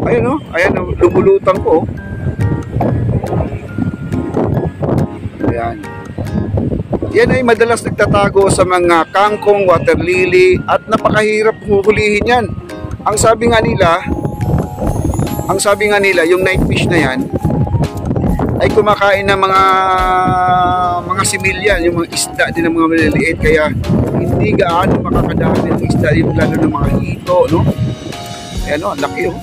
Ayan o, ayan, lumulutang po. Ayan. Yan ay madalas nagtatago sa mga kangkong, water lily, at napakahirap huhulihin yan. Ang sabi nga nila, yung night fish na yan ay kumakain ng mga similya, yung mga isda din ng mga maliliit, kaya hindi gaano makakadami ng isda, yung lalo ng mga hito, no? Ayan o, laki o.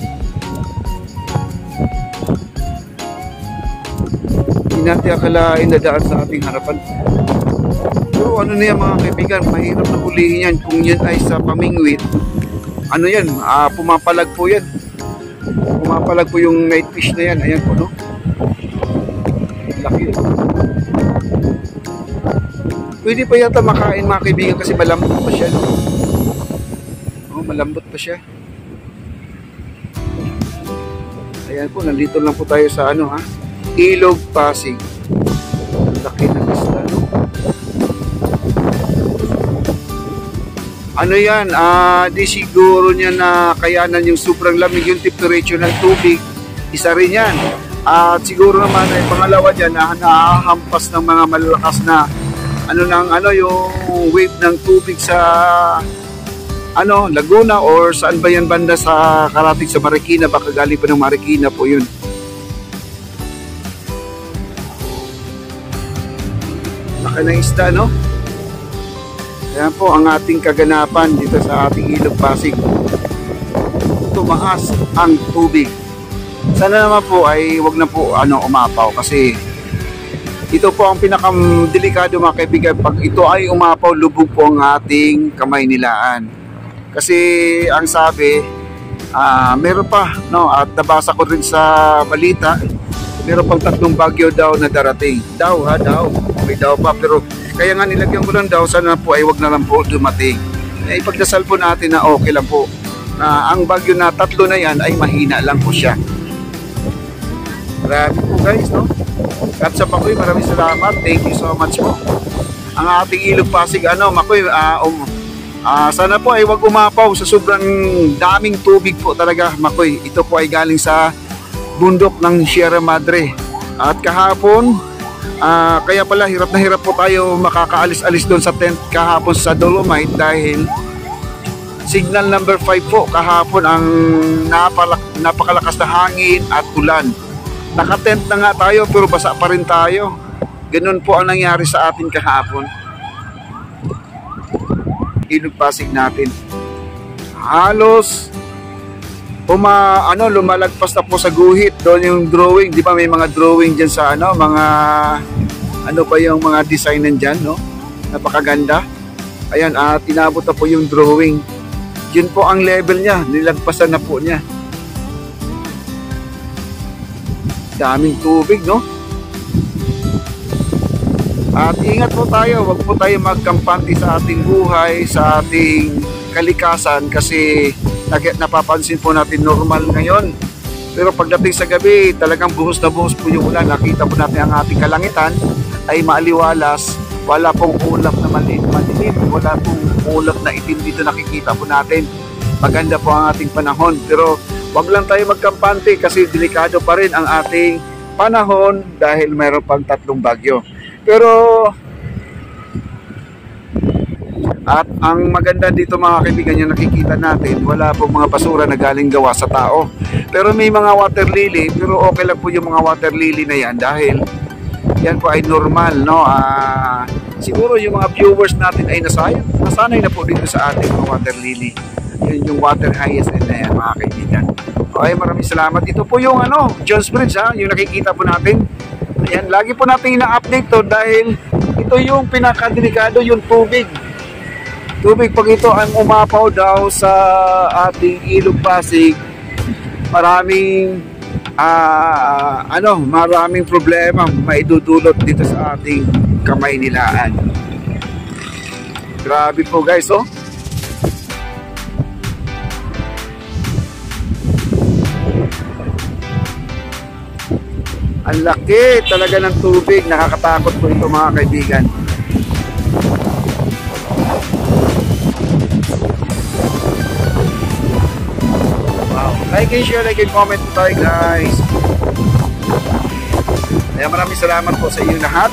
Hindi natin akalain na daan sa ating harapan. Pero ano na yan mga kaibigan, mahirap na hulihin yan. Kung yan ay sa pamingwit, ano yan, pumapalag po yan. Pumapalag po yung night fish na yan. Ayan po, no? Laki. Pwede pa yata makain mga kaibigan kasi malambot pa siya, no? Oh, malambot pa siya. Ayan po, nandito lang po tayo sa ano, ha? Ilog Pasig. Laki ng isla, no? Ano yan, di siguro niya na kayanan yung sobrang lamig, yung temperature ng tubig, isa rin yan. At siguro naman ay pangalawa dyan na nahahampas ng mga malalakas na yung wave ng tubig sa Laguna or saan ba yan banda sa karating sa Marikina, baka galing pa ng Marikina po yun. Laki ng isda, no? Ayan po ang ating kaganapan dito sa ating Ilog Pasig. Tumaas ang tubig. Sana naman po ay wag na po umapaw kasi ito po ang pinakadelikado mga kaibigan. Pag ito ay umapaw, lubog po ang ating kamay nilaan. Kasi ang sabi, meron pa, no? At nabasa ko rin sa balita, meron pang 3 bagyo daw na darating. Daw. May daw pa, pero kaya nga nilagyan ko lang daw, sana po ay wag na lang po dumating. Ipagdasal po natin na okay lang po. Ang bagyo na 3 na yan ay mahina lang po siya. Grabe po guys, no? Kapsa Makoy, maraming salamat. Thank you so much po. Ang ating Ilog Pasig, Makoy, sana po ay wag umapaw sa sobrang daming tubig po talaga, Makoy. Ito po ay galing sa bundok ng Sierra Madre. At kahapon, kaya pala hirap na hirap po tayo makakaalis-alis doon sa tent kahapon sa Dolomite dahil signal number 5 po kahapon ang napakalakas na hangin at ulan. Nakatent na nga tayo pero basa pa rin tayo. Ganun po ang nangyari sa atin kahapon. Ilog Pasig natin. Halos lumalagpas na po sa guhit. Doon yung drawing, di ba may mga drawing dyan sa yung mga design nandyan, no? Napakaganda. Ayan, tinabot na po yung drawing. Yun po ang level niya, nilagpasan na po niya. Daming tubig, no? At ingat po tayo, wag po tayo magkampante sa ating buhay, sa ating kalikasan kasi napapansin po natin normal ngayon. Pero pagdating sa gabi, talagang buhos na buhos po yung ulan. Nakita po natin ang ating kalangitan ay maaliwalas. Wala pong ulap na maliit, wala pong ulap na itim dito nakikita po natin. Maganda po ang ating panahon. Pero wag lang tayo magkampante kasi delikado pa rin ang ating panahon dahil mayroon pang 3 bagyo. Pero at ang maganda dito mga kaibigan, yung nakikita natin, wala pong mga basura na galing gawa sa tao. Pero may mga water lily, pero okay lang po yung mga water lily na yan dahil yan po ay normal, no? Siguro yung mga viewers natin ay nasanay na po dito sa ating mga water lily. Yun yung water hyacinth na yan mga kaibigan. Okay, maraming salamat. Ito po yung Jones Bridge, yung nakikita po natin. Ayan, lagi po natin ina-update to dahil ito yung pinakadelikado, yung tubig. Pag ito ang umapaw daw sa ating Ilog Pasig, maraming problema maidudulot dito sa ating kamay nilaan. Grabe po guys, oh. Ang laki talaga ng tubig, nakakatakot po ito mga kaibigan. Wow, Like and share, like and comment po tayo guys. Kaya maraming salamat po sa inyo lahat.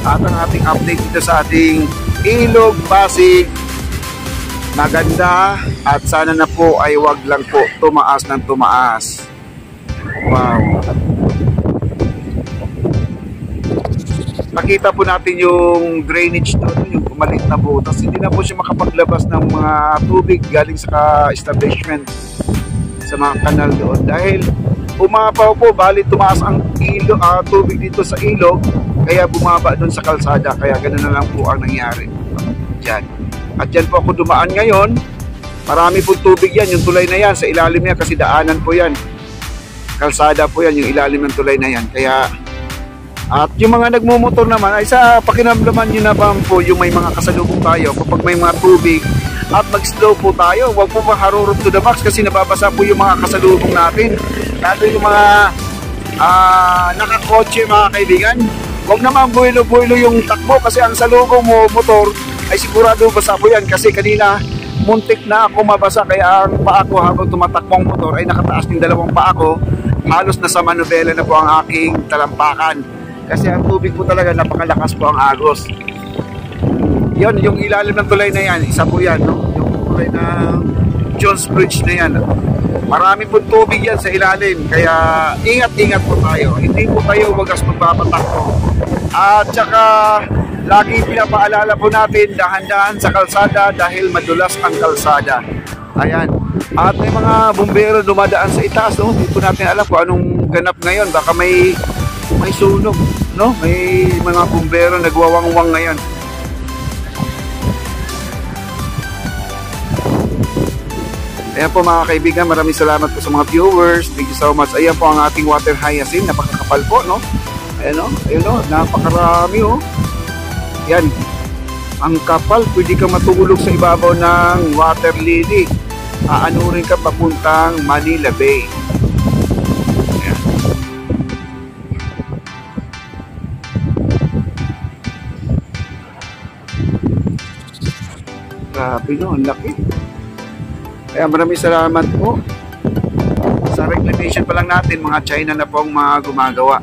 At ang ating update dito sa ating Ilog Pasig. Maganda at sana na po ay wag lang po tumaas ng tumaas. Wow. Nakita po natin yung drainage doon, yung pumalit na butas. Hindi na po siya makapaglabas ng mga tubig galing sa establishment sa mga kanal doon. Dahil umapaw po, bali tumaas ang tubig dito sa ilog, kaya bumaba doon sa kalsada. Kaya ganoon na lang po ang nangyari. Diyan. At dyan po ako dumaan ngayon. Marami po tubig yan, yung tulay na yan. Sa ilalim niya kasi daanan po yan. Kalsada po yan, yung ilalim ng tulay na yan. Kaya, at yung mga nagmumotor naman, ay sa pakinamdaman nyo naman po yung may mga kasalubong tayo. Kapag may mga tubig at mag-slow po tayo, huwag po maharurot to the max kasi nababasa po yung mga kasalubong natin. Lalo yung mga nakakotse mga kaibigan. Huwag naman buwilo-buwilo yung takbo kasi ang salubong mo motor ay sigurado basa po yan kasi kanina muntik na ako mabasa kaya ang paa ko habang tumatakbong motor ay nakataas ng dalawang paa ko, halos nasa manubela na po ang aking talampakan kasi ang tubig po talaga napakalakas po ang agos. Yon, yung ilalim ng tulay na yan, isa po yan, no? Yung tulay ng Jones Bridge na yan. Marami po tubig yan sa ilalim kaya ingat-ingat po tayo, hindi po tayo wagas magpapatakbo. At saka lagi pinapaalala po natin, dahan-dahan sa kalsada dahil madulas ang kalsada. Ayan. At may mga bumbero dumadaan sa itaas. No? Hindi po natin alam kung anong ganap ngayon. Baka may sunog. No? May mga bumbero nagwawangwang ngayon. Ayan po mga kaibigan, maraming salamat po sa mga viewers. Thank you so much. Ayan po ang ating water hyacinth. Napakakapal po, no? Ayan, no? Ayan, no? Napakarami, oh. Yan, ang kapal, pwede ka matulog sa ibabaw ng water lily. Aanurin ka papuntang Manila Bay. Yan. Grabe no, ang laki. Kaya maraming salamat po. Sa reclamation pa lang natin, mga China na po ang mga gumagawa.